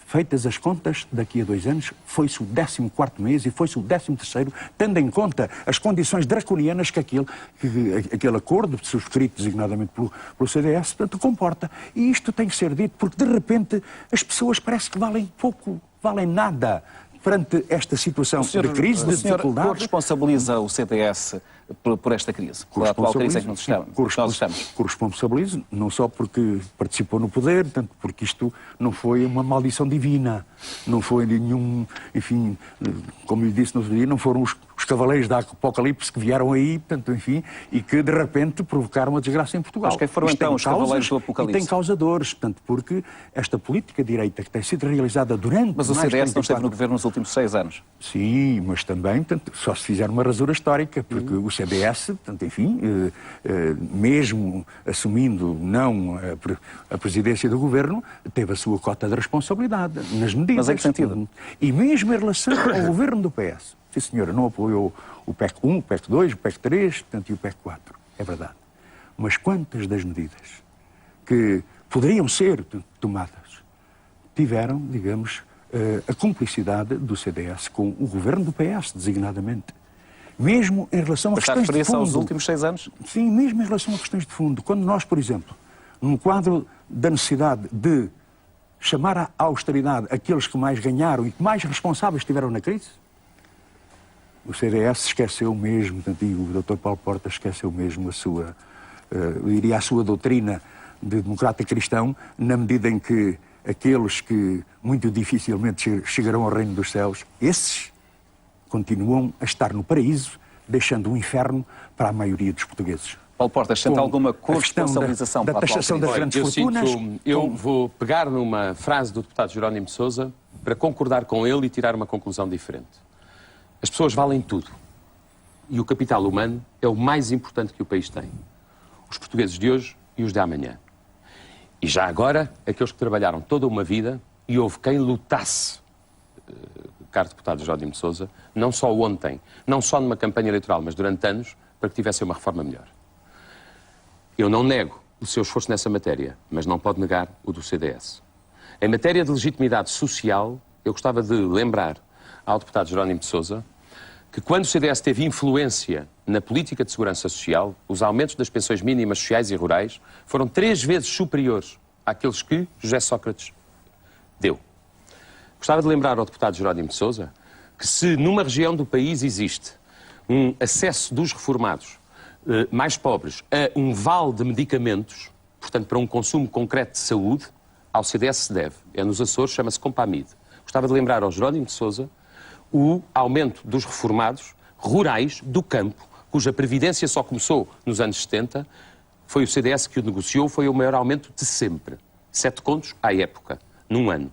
feitas as contas, daqui a 2 anos, foi-se o 14º mês e foi-se o 13º, tendo em conta as condições draconianas que aquele acordo, subscrito designadamente pelo CDS, portanto, comporta. E isto tem que ser dito, porque de repente as pessoas parece que valem pouco, valem nada perante esta situação de crise, de dificuldade. O senhor corresponsabiliza o CDS por esta crise, pela atual crise em que nós estamos? Corresponsabilizo, não só porque participou no poder, tanto porque isto não foi uma maldição divina, não foi nenhum, enfim, como lhe disse no outro dia, não foram os cavaleiros da Apocalipse que vieram aí, portanto, enfim, e que de repente provocaram a desgraça em Portugal. Mas quem foram então os cavaleiros do Apocalipse? E tem causadores, portanto, porque esta política direita que tem sido realizada durante... Mas o CDS não esteve no governo nos últimos 6 anos. Sim, mas também, portanto, só se fizer uma rasura histórica, porque o CDS, portanto, enfim, mesmo assumindo não a presidência do governo, teve a sua cota de responsabilidade nas medidas. Mas em que sentido? E mesmo em relação ao governo do PS. Sim, senhora, não apoiou o PEC 1, o PEC 2, o PEC 3, portanto, e o PEC 4. É verdade. Mas quantas das medidas que poderiam ser tomadas tiveram, digamos, a cumplicidade do CDS com o governo do PS, designadamente? Mesmo em relação a questões de fundo. Aos últimos 6 anos? Sim, mesmo em relação a questões de fundo. Quando nós, por exemplo, num quadro da necessidade de chamar à austeridade aqueles que mais ganharam e que mais responsáveis estiveram na crise, o CDS esqueceu mesmo, portanto, e o Dr. Paulo Portas esqueceu mesmo a sua, eu diria, a sua doutrina de democrata cristão, na medida em que aqueles que muito dificilmente chegarão ao reino dos céus, esses continuam a estar no paraíso, deixando o inferno para a maioria dos portugueses. Paulo Portas, sente alguma corresponsabilização da taxação das grandes fortunas? Eu vou pegar numa frase do deputado Jerónimo de Sousa para concordar com ele e tirar uma conclusão diferente. As pessoas valem tudo. E o capital humano é o mais importante que o país tem. Os portugueses de hoje e os de amanhã. E já agora, aqueles que trabalharam toda uma vida, e houve quem lutasse, caro deputado Jerónimo de Sousa, não só ontem, não só numa campanha eleitoral, mas durante anos, para que tivesse uma reforma melhor. Eu não nego o seu esforço nessa matéria, mas não pode negar o do CDS. Em matéria de legitimidade social, eu gostava de lembrar ao deputado Jerónimo de Sousa que quando o CDS teve influência na política de segurança social, os aumentos das pensões mínimas sociais e rurais foram 3 vezes superiores àqueles que José Sócrates deu. Gostava de lembrar ao deputado Jerónimo de Sousa que se numa região do país existe um acesso dos reformados mais pobres a um vale de medicamentos, portanto para um consumo concreto de saúde, ao CDS se deve. É nos Açores, chama-se Compamid. Gostava de lembrar ao Jerónimo de Sousa o aumento dos reformados rurais do campo, cuja previdência só começou nos anos 70, foi o CDS que o negociou, foi o maior aumento de sempre. 7 contos à época, num ano.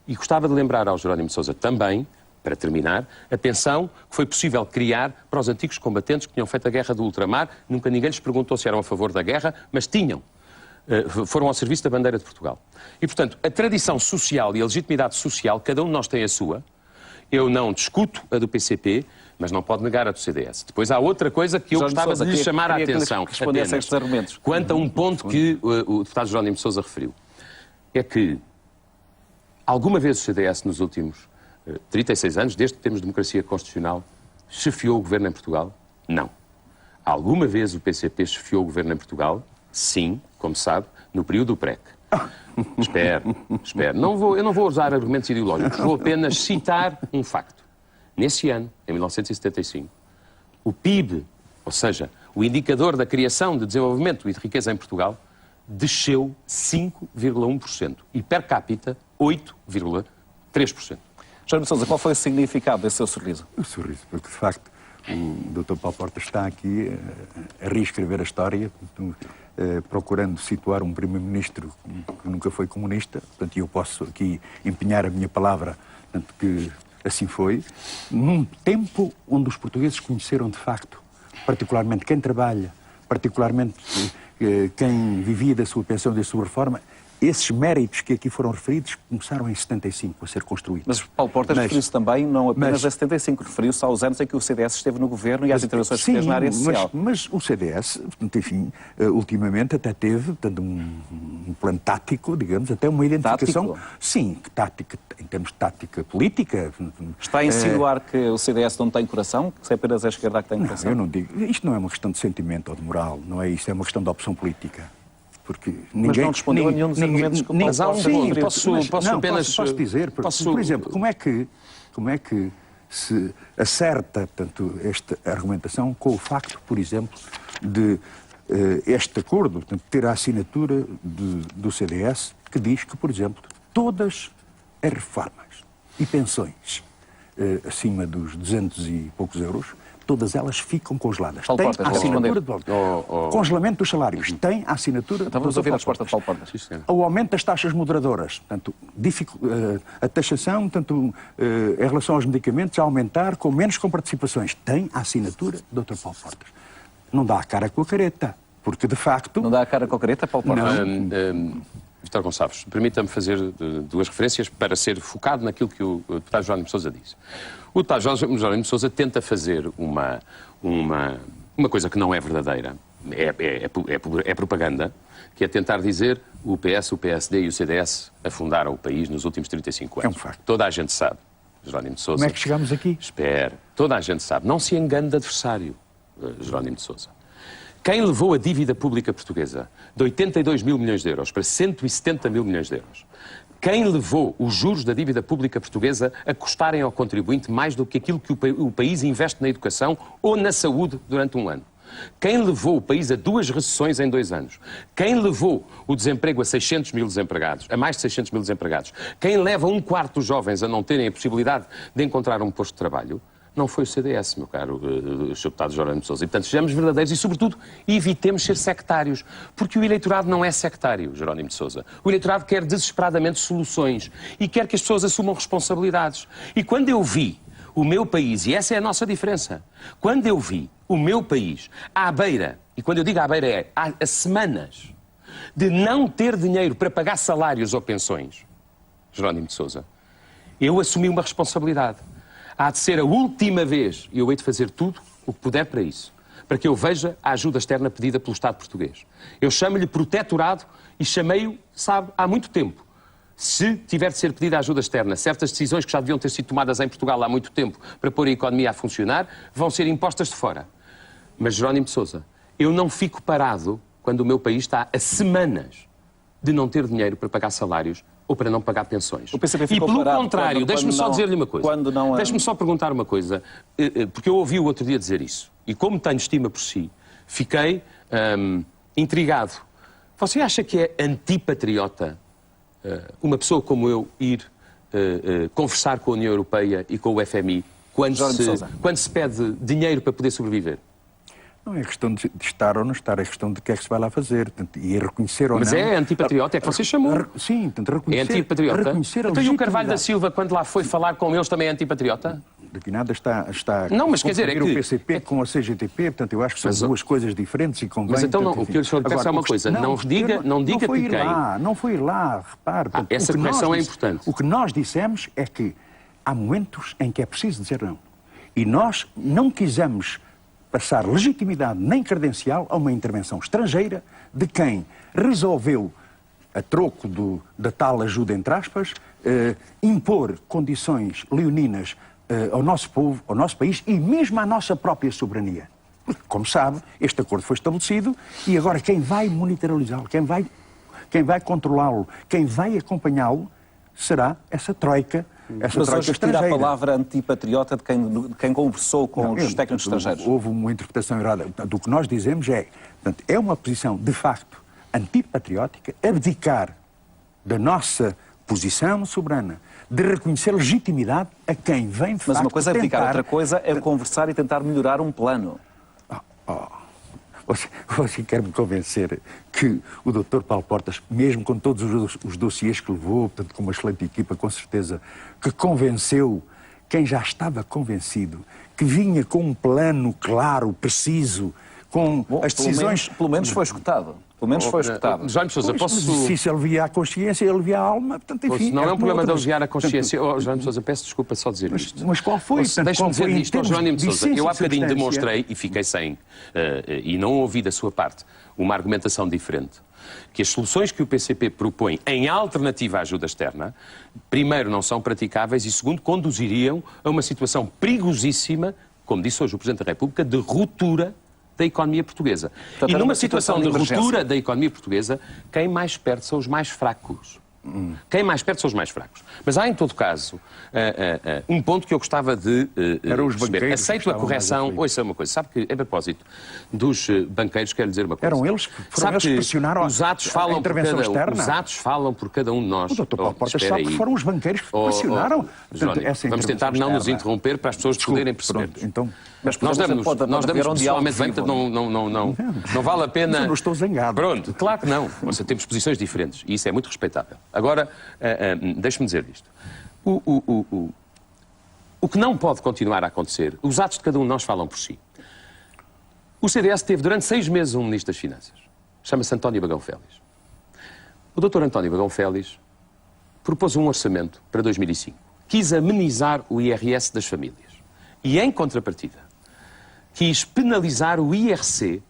E gostava de lembrar ao Jerónimo de Sousa também, para terminar, a pensão que foi possível criar para os antigos combatentes que tinham feito a guerra do ultramar. Nunca ninguém lhes perguntou se eram a favor da guerra, mas tinham. Foram ao serviço da bandeira de Portugal. E, portanto, a tradição social e a legitimidade social, cada um de nós tem a sua. Eu não discuto a do PCP, mas não pode negar a do CDS. Depois há outra coisa que eu gostava de lhe chamar a atenção. Respondesse a estes argumentos. Quanto a um ponto que o deputado Jerónimo de Sousa referiu. É que alguma vez o CDS nos últimos 36 anos, desde que temos democracia constitucional, chefiou o governo em Portugal? Não. Alguma vez o PCP chefiou o governo em Portugal? Sim, como sabe, no período do PREC. Espere. Eu não vou usar argumentos ideológicos, vou apenas citar um facto. Nesse ano, em 1975, o PIB, ou seja, o indicador da criação, de desenvolvimento e de riqueza em Portugal, desceu 5,1% e per capita 8,3%. Jerónimo de Sousa, qual foi o significado desse seu sorriso? O sorriso, porque de facto o Dr. Paulo Portas está aqui a reescrever a história, procurando situar um primeiro-ministro que nunca foi comunista, portanto, eu posso aqui empenhar a minha palavra, portanto, que assim foi, num tempo onde os portugueses conheceram de facto, particularmente quem trabalha, particularmente quem vivia da sua pensão e da sua reforma, esses méritos que aqui foram referidos começaram em 75 a ser construídos. Mas Paulo Portas referiu-se também não apenas a 75, referiu-se aos anos em que o CDS esteve no governo e às intervenções que fez na área social. Mas o CDS, enfim, ultimamente até teve um plano tático, digamos, até uma identificação... Tático? Sim, tática, em termos de tática política. Está a insinuar que o CDS não tem coração? Que se é apenas a esquerda que tem coração? Não, eu não digo. Isto não é uma questão de sentimento ou de moral, não é isto, é uma questão de opção política. Porque ninguém, mas não respondeu a nenhum dos argumentos que o Paulo posso apenas... Posso dizer, por exemplo, como é que se acerta, portanto, esta argumentação com o facto, por exemplo, de este acordo, portanto, ter a assinatura do CDS, que diz que, por exemplo, todas as reformas e pensões acima dos 200 e poucos euros, todas elas ficam congeladas. Tem a assinatura de congelamento dos salários. Tem a assinatura então vamos ouvir a resposta de Paulo Portas. O aumento das taxas moderadoras. Portanto, a taxação, portanto, em relação aos medicamentos, a aumentar com menos comparticipações. Tem a assinatura do Dr. Paulo Portas. Não dá a cara com a careta. Porque, de facto... Não dá a cara com a careta, Paulo Portas? Vítor Gonçalves, permita-me fazer duas referências para ser focado naquilo que o deputado Jerónimo de Sousa disse. O deputado Jerónimo de Sousa tenta fazer uma coisa que não é verdadeira, é propaganda, que é tentar dizer o PS, o PSD e o CDS afundaram o país nos últimos 35 anos. É um facto. Toda a gente sabe. Jerónimo de Sousa... Como é que chegamos aqui? Espera. Toda a gente sabe. Não se engane de adversário, Jerónimo de Sousa. Quem levou a dívida pública portuguesa de 82 mil milhões de euros para 170 mil milhões de euros? Quem levou os juros da dívida pública portuguesa a custarem ao contribuinte mais do que aquilo que o país investe na educação ou na saúde durante um ano? Quem levou o país a 2 recessões em 2 anos? Quem levou o desemprego a 600 mil desempregados, a mais de 600 mil desempregados? Quem leva 1/4 dos jovens a não terem a possibilidade de encontrar um posto de trabalho? Não foi o CDS, meu caro Sr. Deputado Jerónimo de Sousa. E, portanto, sejamos verdadeiros e, sobretudo, evitemos ser sectários. Porque o eleitorado não é sectário, Jerónimo de Sousa. O eleitorado quer desesperadamente soluções e quer que as pessoas assumam responsabilidades. E quando eu vi o meu país, e essa é a nossa diferença, quando eu vi o meu país à beira, e quando eu digo à beira há semanas, de não ter dinheiro para pagar salários ou pensões, Jerónimo de Sousa, eu assumi uma responsabilidade. Há de ser a última vez, e eu hei de fazer tudo o que puder para isso, para que eu veja a ajuda externa pedida pelo Estado português. Eu chamo-lhe protetorado e chamei-o, sabe, há muito tempo. Se tiver de ser pedida ajuda externa, certas decisões que já deviam ter sido tomadas em Portugal há muito tempo para pôr a economia a funcionar, vão ser impostas de fora. Mas, Jerónimo de Sousa, eu não fico parado quando o meu país está a semanas de não ter dinheiro para pagar salários ou para não pagar pensões. O PCP e ficou pelo parado contrário, deixe-me só dizer-lhe uma coisa. Deixe-me só perguntar uma coisa, porque eu ouvi o outro dia dizer isso. E como tenho estima por si, fiquei intrigado. Você acha que é antipatriota uma pessoa como eu ir conversar com a União Europeia e com o FMI quando se pede dinheiro para poder sobreviver? Não é questão de estar ou não estar, é questão de que é que se vai lá fazer. E reconhecer ou Mas não... Mas é antipatriota, é que você chamou. Sim, reconhecer... É antipatriota? Reconhecer a então e o Carvalho da Silva, quando lá foi falar com eles, também é antipatriota? Daqui nada está não, mas quer dizer, é que... o PCP com a CGTP, portanto, eu acho que são duas coisas diferentes e convém... Mas então, portanto, o que o senhor disse é uma coisa, não diga de quem... Não foi ir lá, repare... Portanto, essa correção é importante. O que nós dissemos é que há momentos em que é preciso dizer não. E nós não quisemos passar legitimidade nem credencial a uma intervenção estrangeira de quem resolveu, a troco da tal ajuda, entre aspas, impor condições leoninas ao nosso povo, ao nosso país e mesmo à nossa própria soberania. Porque, como sabe, este acordo foi estabelecido e agora quem vai monitorizá-lo, quem vai controlá-lo, quem vai acompanhá-lo, será essa troika. Mas hoje retira a palavra antipatriota de quem conversou com os técnicos estrangeiros. Houve uma interpretação errada. O que nós dizemos é uma posição, de facto, antipatriótica, abdicar da nossa posição soberana, de reconhecer legitimidade a quem vem, de facto, Mas uma coisa é abdicar, tentar... outra coisa é conversar e tentar melhorar um plano. Você quer me convencer que o Dr. Paulo Portas, mesmo com todos os dossiês que levou, portanto, com uma excelente equipa, com certeza, que convenceu quem já estava convencido, que vinha com um plano claro, preciso, com as decisões... Pelo menos foi escutado. Pelo menos foi escutado. Jerónimo de Sousa, posso... Se ele via a consciência, ele via a alma, portanto, enfim... Não é um problema de aliviar a consciência. Jerónimo de Sousa, peço desculpa só dizer isto. Mas qual foi? Deixa-me dizer isto, Jerónimo de Sousa. Eu há bocadinho substância... demonstrei, e fiquei sem, e não ouvi da sua parte, uma argumentação diferente, que as soluções que o PCP propõe em alternativa à ajuda externa, primeiro, não são praticáveis e, segundo, conduziriam a uma situação perigosíssima, como disse hoje o Presidente da República, de ruptura da economia portuguesa. Portanto, e numa situação de ruptura da economia portuguesa, quem mais perde são os mais fracos. Quem mais perde são os mais fracos. Mas há, em todo caso, um ponto que eu gostava de perceber. Aceito a correção... Ouça uma coisa. Sabe que, a propósito dos banqueiros, quero dizer uma coisa. Eram eles que pressionaram os atos falam a intervenção externa? Os atos falam por cada um de nós. O Dr. Paulo Portas sabe que foram os banqueiros que pressionaram. Vamos tentar não nos interromper para as pessoas poderem perceber. Então... Mas nós damos pessoalmente bem, portanto não vale a pena... Eu não estou zangado. Pronto, claro que não. Temos posições diferentes e isso é muito respeitável. Agora, deixe-me dizer isto. O que não pode continuar a acontecer, os atos de cada um de nós falam por si. O CDS teve durante 6 meses um Ministro das Finanças. Chama-se António Bagão Félix. O Dr. António Bagão Félix propôs um orçamento para 2005. Quis amenizar o IRS das famílias. E, em contrapartida, quis penalizar o IRC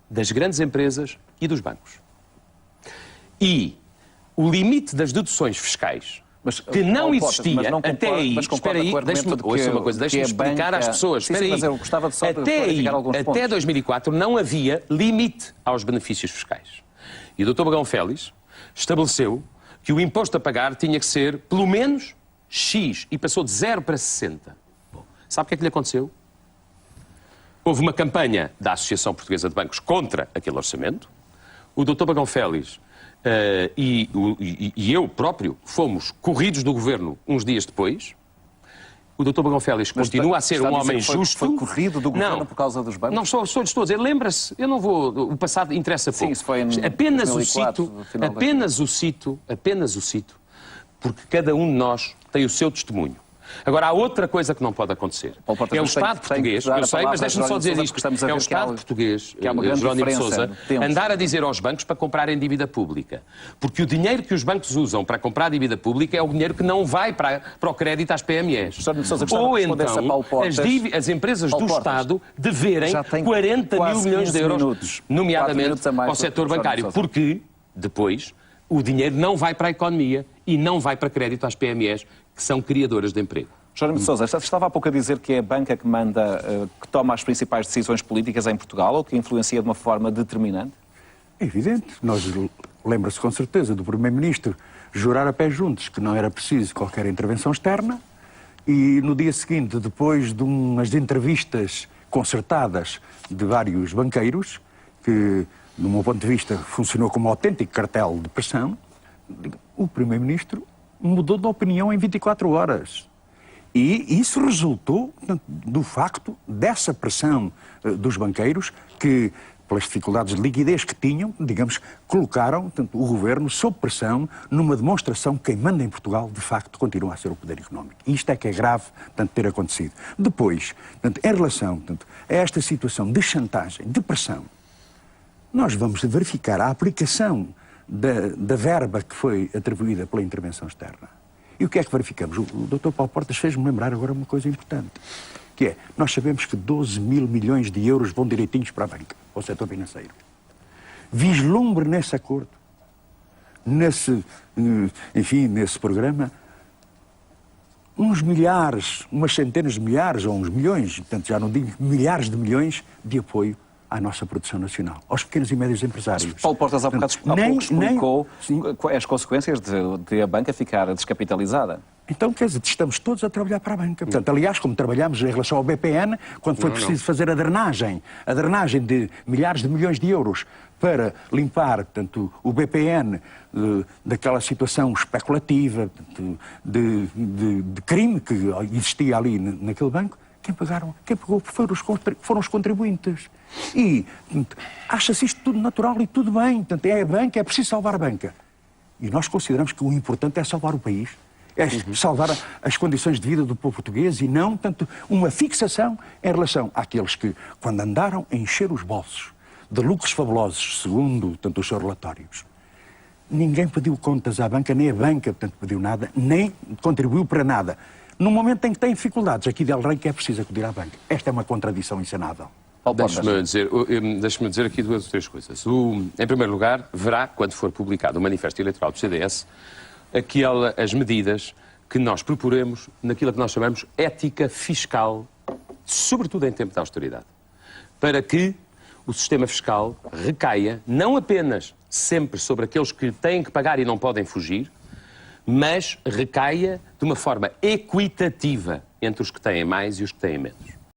das grandes empresas e dos bancos. E o limite das deduções fiscais, que não existia até aí... Espera aí, deixa-me explicar às pessoas. Espera aí. Mas eu gostava de só até 2004 não havia limite aos benefícios fiscais. E o Dr. Bagão Félix estabeleceu que o imposto a pagar tinha que ser pelo menos X e passou de 0 para 60. Sabe o que é que lhe aconteceu? Houve uma campanha da Associação Portuguesa de Bancos contra aquele orçamento. O Dr. Bagão Félix e eu próprio fomos corridos do governo uns dias depois. O Dr. Bagão Félix continua a ser um homem justo. Foi corrido do governo por causa dos bancos? Não, só estou a dizer, lembra-se, eu não vou... O passado interessa pouco. Sim, isso foi em apenas 2004, apenas o cito, porque cada um de nós tem o seu testemunho. Agora, há outra coisa que não pode acontecer. É o Estado português, eu sei, mas deixe-me só dizer isto, é o Estado português, Jerónimo de Sousa, andar a dizer aos bancos para comprarem dívida pública. Porque o dinheiro que os bancos usam para comprar dívida pública é o dinheiro que não vai para o crédito às PMEs. Ou então, as empresas do Estado deverem 40 mil milhões de euros, nomeadamente ao setor bancário. Porque, depois, o dinheiro não vai para a economia e não vai para crédito às PMEs, que são criadoras de emprego. Jerónimo de Sousa, estava há pouco a dizer que é a banca que manda, que toma as principais decisões políticas em Portugal ou que influencia de uma forma determinante? É evidente. Lembra-se com certeza do Primeiro-Ministro jurar a pés juntos que não era preciso qualquer intervenção externa e no dia seguinte, depois de umas entrevistas concertadas de vários banqueiros, que, do meu ponto de vista, funcionou como um autêntico cartel de pressão, o Primeiro-Ministro mudou de opinião em 24 horas. E isso resultou do facto dessa pressão dos banqueiros que, pelas dificuldades de liquidez que tinham, digamos, colocaram o governo sob pressão numa demonstração que quem manda em Portugal, de facto, continua a ser o poder económico. E isto é que é grave, ter acontecido. Depois, em relação a esta situação de chantagem, de pressão, nós vamos verificar a aplicação da verba que foi atribuída pela intervenção externa. E o que é que verificamos? O Dr. Paulo Portas fez-me lembrar agora uma coisa importante, que é, nós sabemos que 12 mil milhões de euros vão direitinhos para a banca, para o setor financeiro. Vislumbre nesse acordo, nesse programa, uns milhares, umas centenas de milhares, ou uns milhões, portanto já não digo milhares de milhões, de apoio à nossa produção nacional, aos pequenos e médios empresários. Paulo Portas há pouco explicou as consequências de a banca ficar descapitalizada. Então, quer dizer, estamos todos a trabalhar para a banca. Portanto, aliás, como trabalhamos em relação ao BPN, quando foi preciso fazer a drenagem de milhares de milhões de euros para limpar, portanto, o BPN daquela situação especulativa, de crime que existia ali naquele banco, quem pagou foram os contribuintes. E acha-se isto tudo natural e tudo bem. Portanto, é a banca, é preciso salvar a banca. E nós consideramos que o importante é salvar o país, é salvar as condições de vida do povo português e não, tanto, uma fixação em relação àqueles que, quando andaram a encher os bolsos de lucros fabulosos, segundo tanto os seus relatórios. Ninguém pediu contas à banca, nem a banca, portanto, pediu nada, nem contribuiu para nada. No momento em que tem dificuldades, aqui del Rey que é preciso acudir à banca. Esta é uma contradição insanável. Deixe-me dizer aqui 2 ou 3 coisas. Em primeiro lugar, verá, quando for publicado o manifesto eleitoral do CDS, as medidas que nós proporemos naquilo que nós chamamos ética fiscal, sobretudo em tempo de austeridade, para que o sistema fiscal recaia não apenas sempre sobre aqueles que têm que pagar e não podem fugir, mas recaia de uma forma equitativa entre os que têm mais e os que têm menos.